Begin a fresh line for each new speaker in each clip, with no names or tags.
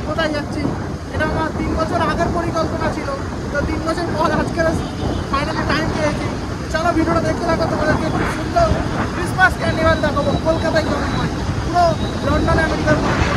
কোথায় যাচ্ছি এটা আমার 3 বছর আগের পরিকল্পনা ছিল, তো 3 বছর পর আজকে ফাইনালি টাইম পেয়েছি। চলো ভিডিওটা দেখতে থাকো, তোমাদেরকে খুব সুন্দর ক্রিসমাস ক্যান্ডিভাল দেখাবো কলকাতায় কেমন হয়, পুরো লন্ডন আমেরিকার মতো।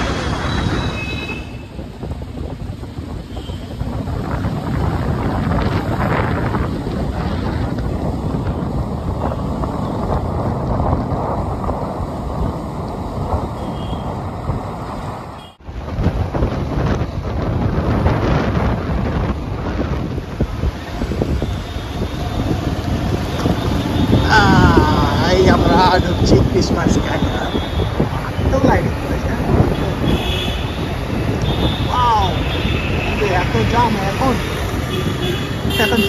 আমরা ঢুকছি ক্রিসমাস ক্যান্ডিভাল, তো লাইটিং করেছে। কিন্তু এত জাম এখন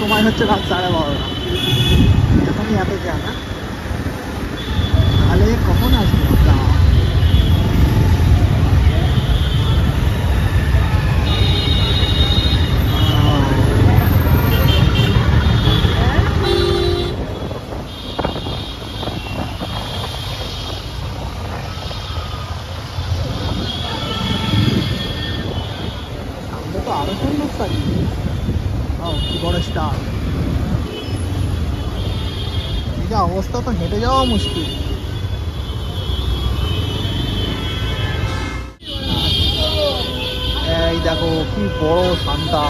সময় হচ্ছে রাত 12:30, এখনই এত জ্যাম। তাহলে কখন আসবো আমরা? আরো সুন্দর সারি, কি বড় স্টার। এই যে অবস্থা, তো হেঁটে যাওয়া মুশকিল। এই দেখো কি বড় সান্তা,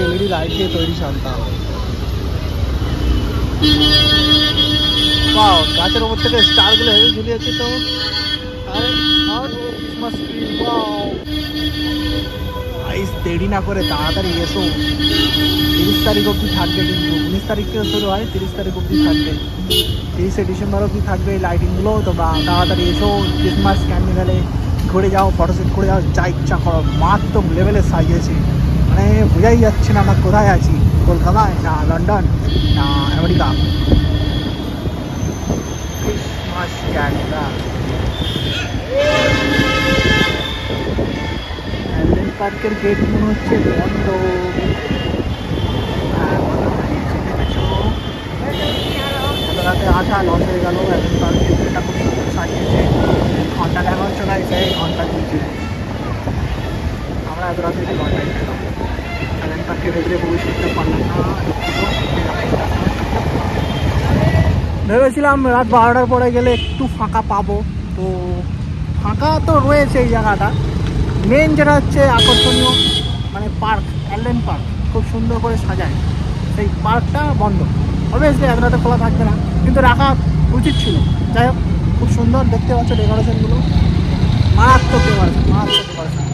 এলইডি লাইট দিয়ে তৈরি সান্তা। গাছের ওপর থেকে স্টার গুলো হেঁটে ঝুলে যাচ্ছে। তো ক্রিসমাস ট্রি, দেরি না করে তাড়াতাড়ি এসো। 30 তারিখ অবধি থাকবে, কিন্তু 19 তারিখ থেকে শুরু হয়, 30 তারিখ অবধি থাকবে, 30শে ডিসেম্বর অবধি থাকবে এই লাইটিংগুলো। তোমরা তাড়াতাড়ি এসো, ক্রিসমাস ক্যান্ডিভালে ঘুরে যাও, ফটোশ্যুট করে যাও, যা ইচ্ছা করো। মারাত্মক লেভেলে সাজিয়েছি, মানে বোঝাই যাচ্ছে না আমরা কোথায় আছি, কলকাতায় না লন্ডন না আমেরিকা। ক্রিসমাস ক্যান্ডিভাল পার্কের গেট মনে হচ্ছে বন্ধ। রাতে আসা লস হয়ে গেল। অ্যালেন পার্কের গেটটা খুব সুন্দর সাজিয়েছে, ঘন্টা দেখাচ্ছে না, সেই ঘন্টা দিয়েছে। আমরা এত রাতে এসে ঘন্টায় খেলাম, অ্যালেন পার্কের ভেতরে প্রবেশ করতে পারলাম না। ভেবেছিলাম রাত 12টার পরে গেলে একটু ফাঁকা পাবো, তো ফাঁকা তো রয়েছে এই জায়গাটা। মেন যেটা হচ্ছে আকর্ষণীয়, মানে পার্ক, অ্যালেন পার্ক খুব সুন্দর করে সাজায়, সেই পার্কটা বন্ধ। অবভিয়াসলি এত রাতে খোলা থাকবে না, কিন্তু রাখা উচিত ছিল। যাই হোক, খুব সুন্দর দেখতে পাচ্ছ ডেকোরেশনগুলো, মারাত্মক ডেকোরেশন, মারাত্মক ডেকোরেশন।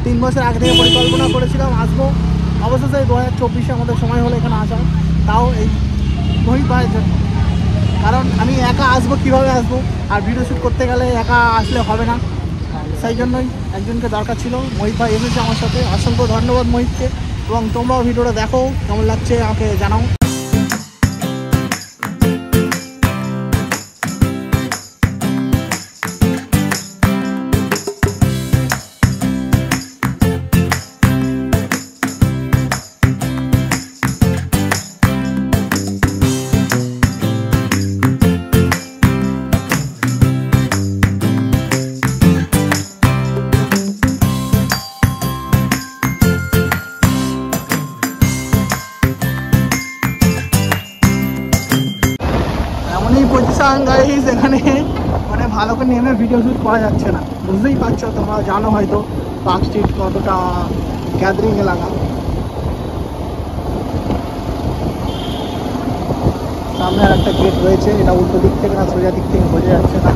3 বছর আগে থেকে পরিকল্পনা করেছিলাম আসবো, অবশেষে 2024-এ আমাদের সময় হলো এখানে আসা, তাও এই মহিত ভাইয়ের জন্য। কারণ আমি একা আসবো, কীভাবে আসবো, আর ভিডিও শ্যুট করতে গেলে একা আসলে হবে না, সেই জন্যই একজনকে দরকার ছিল। মহিত ভাই এসেছে আমার সাথে, অসংখ্য ধন্যবাদ মহিতকে। এবং তোমরাও ভিডিওটা দেখো, কেমন লাগছে আমাকে জানাও। গাইস এখানে মানে ভালো করে নেমে ভিডিও শ্যুট করা যাচ্ছে না, বুঝতেই পারছো, তোমরা জানো হয়তো পার্ক স্ট্রিট কতটা গ্যাদারিং এলাকা। সামনে আর একটা গেট রয়েছে, এটা উল্টো দিক থেকে না সোজা দিক থেকে বোঝা যাচ্ছে না।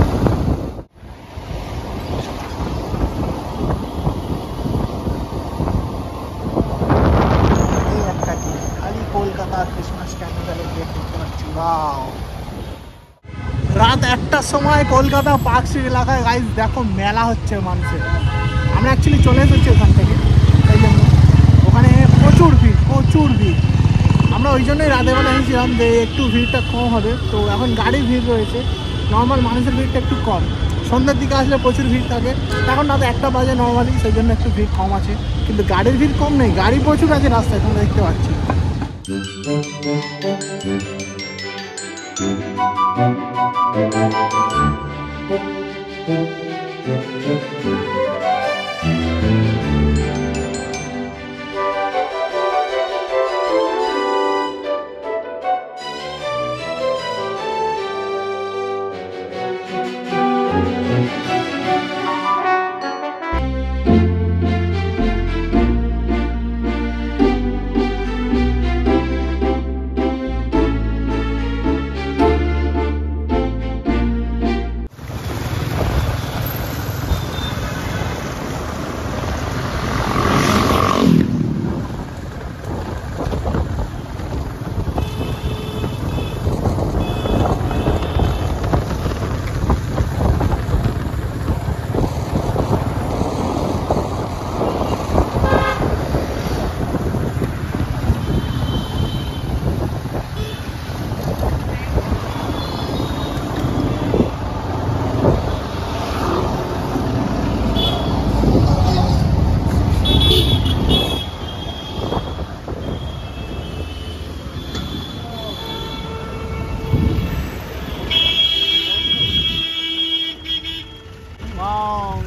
এই একটা গেট, খালি কলকাতা ক্রিসমাস ক্যান্ডিভালের গেট দেখতে পাচ্ছি। ওয়াও, রাত 1টার সময় কলকাতা পার্ক স্ট্রিট এলাকায় গাইস দেখো মেলা হচ্ছে মানুষের। আমরা অ্যাকচুয়ালি চলে এসেছি ওখান থেকে, সেই জন্য ওখানে প্রচুর ভিড়, প্রচুর ভিড়। আমরা ওই জন্যই রাতেবেলা এসেছিলাম যে একটু ভিড়টা কম হবে, তো এখন গাড়ির ভিড় রয়েছে, নর্মাল মানুষের ভিড়টা একটু কম। সন্ধ্যের দিকে আসলে প্রচুর ভিড় থাকে। এখন রাত 1টা বাজে নর্মালি, সেই জন্য একটু ভিড় কম আছে, কিন্তু গাড়ির ভিড় কম নেই, গাড়ি প্রচুর আছে রাস্তায়, তোমরা দেখতে পাচ্ছি।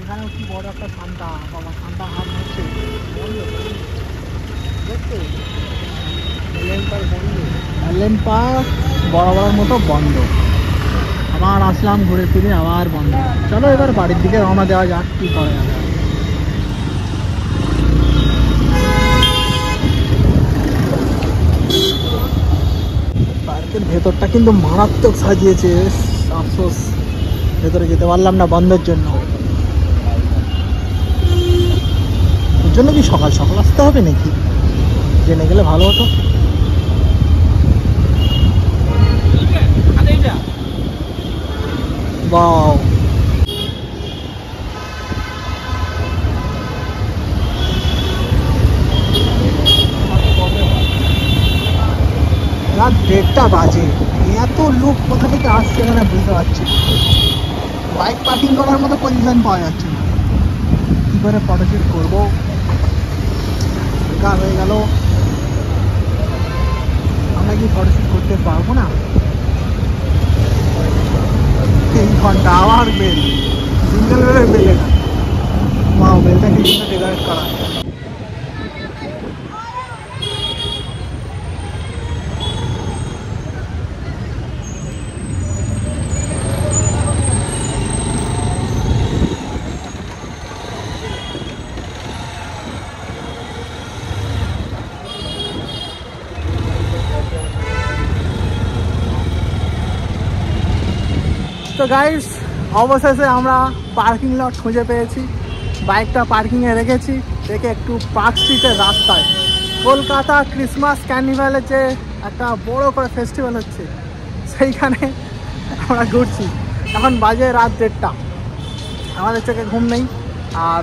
এখানে কি বড় একটা ঠান্ডা, বাবা ঠান্ডা হাত হচ্ছে এলেন পার্ক বরাবরের মতো বন্ধ। আবার আসলাম ঘুরে ফিরে, আবার বন্ধ। চলো এবার বাড়ির দিকে রওনা দেওয়া যাক, কি করা যাবে। পার্কের ভেতরটা কিন্তু মারাত্মক সাজিয়েছে, আফসোস ভেতরে যেতে পারলাম না বন্ধের জন্য। এর জন্য কি সকাল সকাল আসতে হবে নাকি? জেনে গেলে ভালো হতো। বাও, রাত 1:30 বাজে, এত লোক কোথা থেকে আসছে এখানে বুঝতে পারছি। বাইক পার্কিং করার মতো পজিশন পাওয়া যাচ্ছে না, কি করে ফটোশুট করবো, বেকার হয়ে গেল। আমরা কি ফটোশুট করতে পারবো না? 3 ঘন্টা আবার বেল, সিঙ্গেল বেলের বেল, এটা মা বেলটাকে কিন্তু ডেকোরেট করা। তো গাইস, অবশেষে আমরা পার্কিং লট খুঁজে পেয়েছি। বাইকটা পার্কিংয়ে রেখেছি, রেখে একটু পার্ক স্ট্রিটের রাস্তায় কলকাতা ক্রিসমাস ক্যার্নিভালের যে একটা বড় করে ফেস্টিভ্যাল হচ্ছে, সেইখানে আমরা ঘুরছি। এখন বাজে রাত 1:30, আমাদের চোখে ঘুম নেই, আর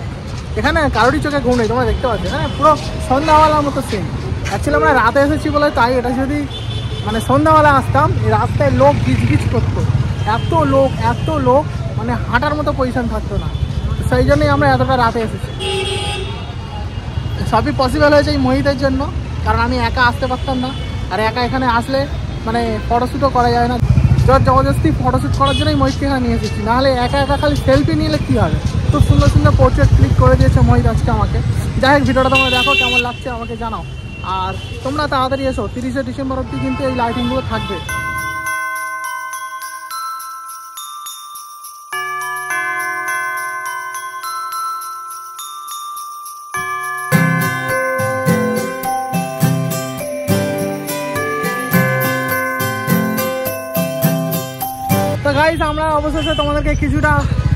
এখানে কারোরই চোখে ঘুম নেই, তোমরা দেখতে পাচ্ছ। এখানে পুরো সন্ধ্যাবেলার মতো সিন। অ্যাকচুয়ালি আমরা রাতে এসেছি বলে তাই, এটা যদি মানে সন্ধ্যাবেলা আসতাম, এই রাস্তায় লোক গিজগিজ করতো, এত লোক মানে হাঁটার মতো পজিশন থাকতো না। সেই জন্যই আমরা এতটা রাতে এসেছি। সবই পসিবল হয়েছে এই মোহিতের জন্য, কারণ আমি একা আসতে পারতাম না, আর একা এখানে আসলে মানে ফটোশ্যুটও করা যায় না। জবরদস্তি ফটোশ্যুট করার জন্যই মোহিতকে এখানে নিয়ে এসেছি, নাহলে একা একা খালি সেলফি নিলে কী হবে। খুব সুন্দর সুন্দর পোর্ট্রেট ক্লিক করে দিয়েছে মোহিত আজকে আমাকে। যাই হোক, ভিডিওটা তোমরা দেখো, কেমন লাগছে আমাকে জানাও। আর তোমরা তাড়াতাড়ি এসো, 30শে ডিসেম্বর অবধি কিন্তু এই লাইটিংগুলো থাকবে। তো গাইস, আমরা অবশেষে তোমাদেরকে কিছুটা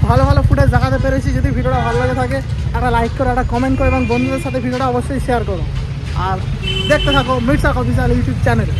ভালো ভালো ফুটেজ দেখাতে পেরেছি। যদি ভিডিওটা ভালো লাগে থাকে, একটা লাইক করো, একটা কমেন্ট করো, এবং বন্ধুদের সাথে ভিডিওটা অবশ্যই শেয়ার করো। আর দেখতে থাকো মিটস অফিসিয়াল ইউটিউব চ্যানেল।